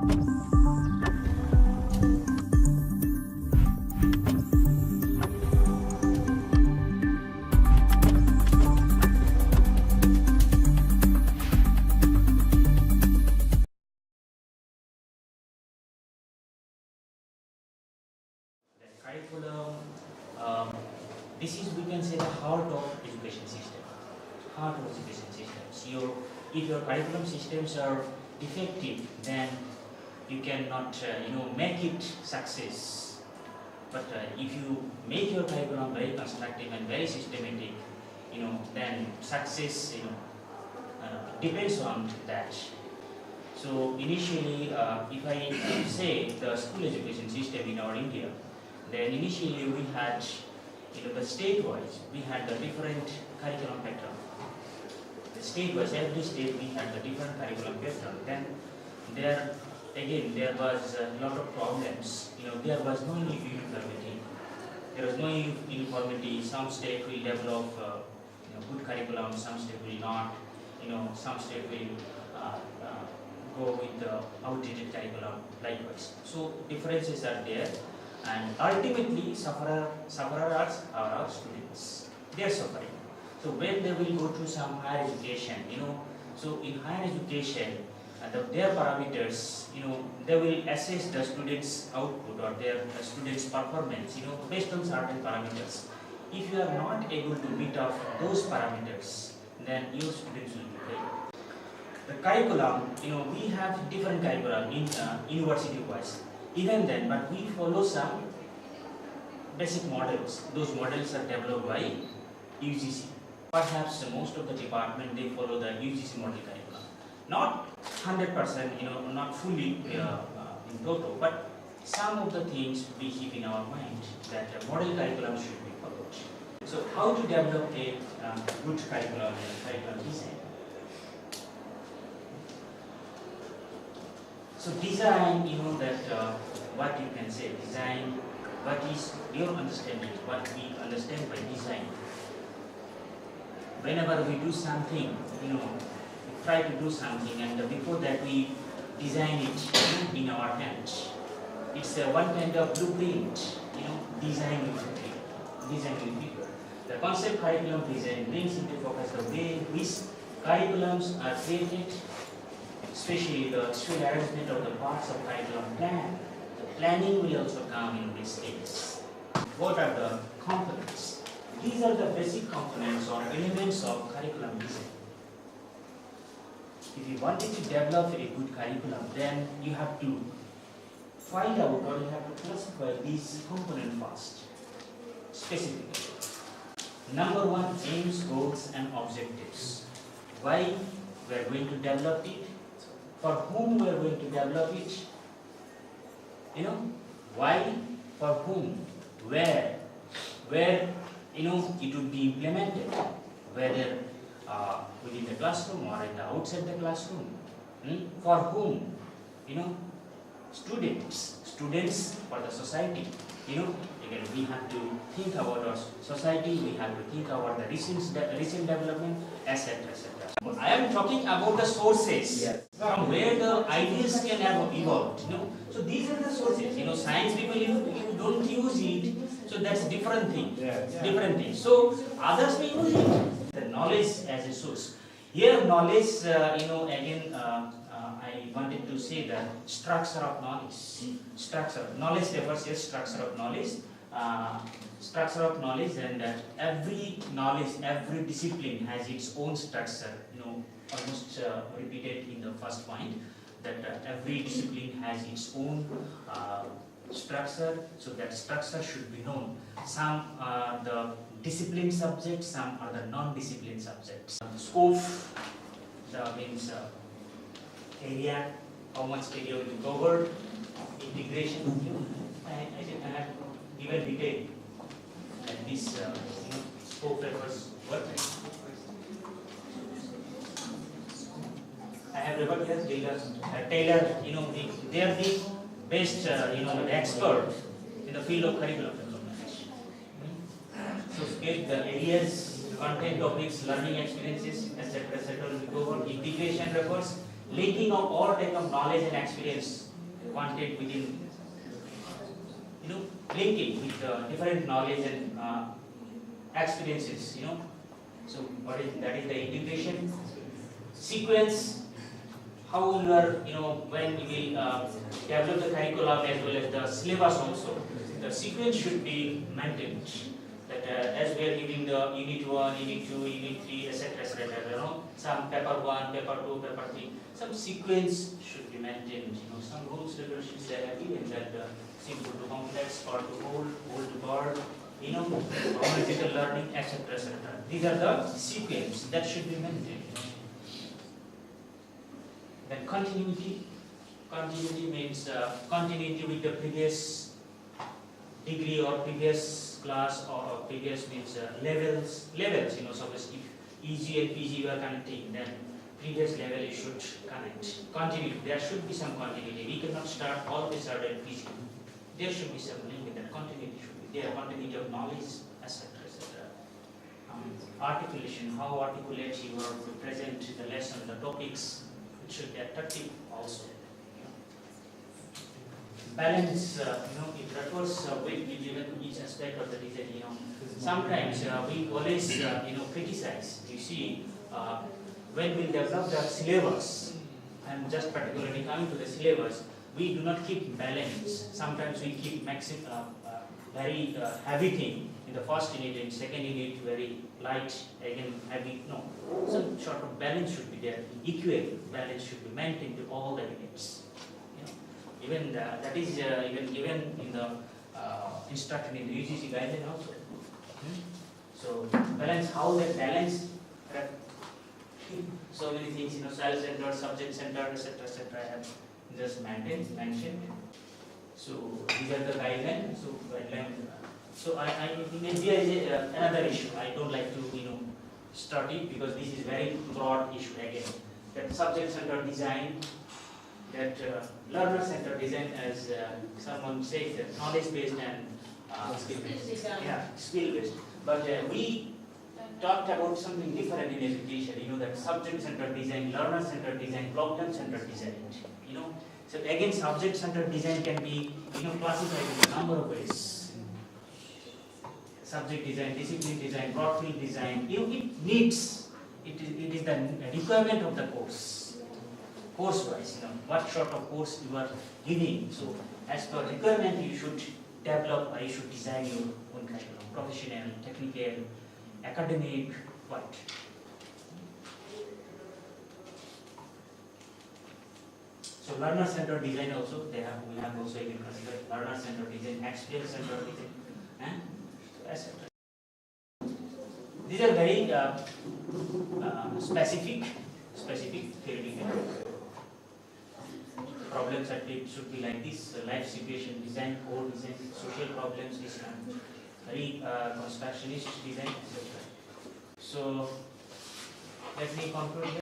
Curriculum, um, this is, we can say, the heart of education system. Heart of education systems. If your curriculum systems are effective, then you cannot, make it success. But if you make your curriculum very constructive and very systematic, then success, depends on that. So initially, if I say the school education system in our India, then initially we had, the state-wise, we had the different curriculum pattern. The state-wise, every state we had the different curriculum pattern. Then there was a lot of problems. There was no uniformity. There was no uniformity. Some state will develop, good curriculum. Some state will not. Some state will go with the outdated curriculum. Likewise. So differences are there. And ultimately, sufferers are our students. They are suffering. So when they will go to some higher education, so in higher education, their parameters, they will assess the students' output or their students' performance, based on certain parameters. If you are not able to meet up those parameters, then your students will be failed. The curriculum, we have different curriculum in university-wise. Even then, but we follow some basic models. Those models are developed by UGC. Perhaps most of the department, they follow the UGC model curriculum. Not 100%, not fully in total, but some of the things we keep in our mind that model curriculum should be followed. So how to develop a good curriculum and curriculum design? So design, what you can say, design, what is your understanding, what we understand by design. Whenever we do something, we try to do something, and before that we design it in our hands. It's one kind of blueprint, design with people. The concept curriculum design brings into focus the way which curriculums are created, especially the school arrangement of the parts of curriculum plan. The planning will also come in this case. What are the components? These are the basic components or elements of curriculum design. If you wanted to develop a good curriculum, then you have to find out or you have to classify these components first, specifically. Number one, aims, goals and objectives. Why we are going to develop it? For whom we are going to develop it? Why, for whom, where it would be implemented, whether within the classroom or at the outside the classroom. For whom? Students for the society. Again, we have to think about our society, we have to think about the recent development, etc., etc. I am talking about the sources, yes, from where the ideas can have evolved. So these are the sources. Science people, if you don't use it, so that's different thing. Different thing. So others may use it. The knowledge as a source. Here, knowledge. Again, I wanted to say the structure of knowledge. Knowledge refers to structure of knowledge. Structure of knowledge, and every knowledge, every discipline has its own structure. Almost repeated in the first point that every discipline has its own structure. So that structure should be known. Some are the discipline subjects, some are the non-discipline subjects. Scope, that means area, how much area will be covered, integration. I have given detail that this scope refers what? I have referred here Taylor, they are the best, the expert in the field of curriculum development. So the areas, content topics, learning experiences, etc., etc. will be covered. Integration refers linking of all type of knowledge and experience content within, linking with different knowledge and experiences, So that is the integration. Sequence, how you are, when you will develop the curriculum as well as the syllabus also, the sequence should be maintained. That as we are giving the unit 1, unit 2, unit 3, etc., some paper 1, paper 2, paper 3, some sequence should be maintained. Some rules, regulations they have given that simple to complex, or to whole to word, analytical learning, etc., etc. These are the sequence that should be maintained. Then continuity. Continuity means continuity with the previous degree or previous class or previous means levels. Suppose if EG and PG were connecting, then previous level you should connect. Continuity. There should be some continuity. We cannot start all of a sudden PG. There should be some link with that. Continuity should be there. Continuity of knowledge, etc., etc. Articulation. How articulate you are to present the lesson, the topics. It should be attractive also. Balance, it refers weight we given to each aspect of the design. Sometimes we always, criticize. You see, when we develop the syllabus, and just particularly coming to the syllabus, we do not keep balance. Sometimes we keep very heavy thing in the first unit, in second unit very light, again heavy. No, some sort of balance should be there. Equal balance should be maintained to all the units. Even that is even given in the instruction in the UGC guideline also. So balance, how that balance, so many things, self-centered, subject-centered, etc., etc. I have just mentioned. So these are the guidelines. So guideline. So in India is another issue. I don't like to start it because this is very broad issue again. That subject-centered design. That learner-centered design, as someone says, that knowledge-based and skill-based. Yeah, skill-based. But we talked about something different in education. That subject-centered design, learner-centered design, problem-centered design. So again, subject-centered design can be classified in a number of ways. Subject design, discipline design, broad field design. It is the requirement of the course. Course-wise, what sort of course you are giving. So, as per requirement, you should develop or you should design your own curriculum, professional, technical, academic, what. So, learner-centered design also, we have also even considered learner-centered design, experience-centered design, etc. These are very specific theoretical. Problems that it should be like this: life situation design, core design, social problems design, very constructionist design, etc. So let me conclude here.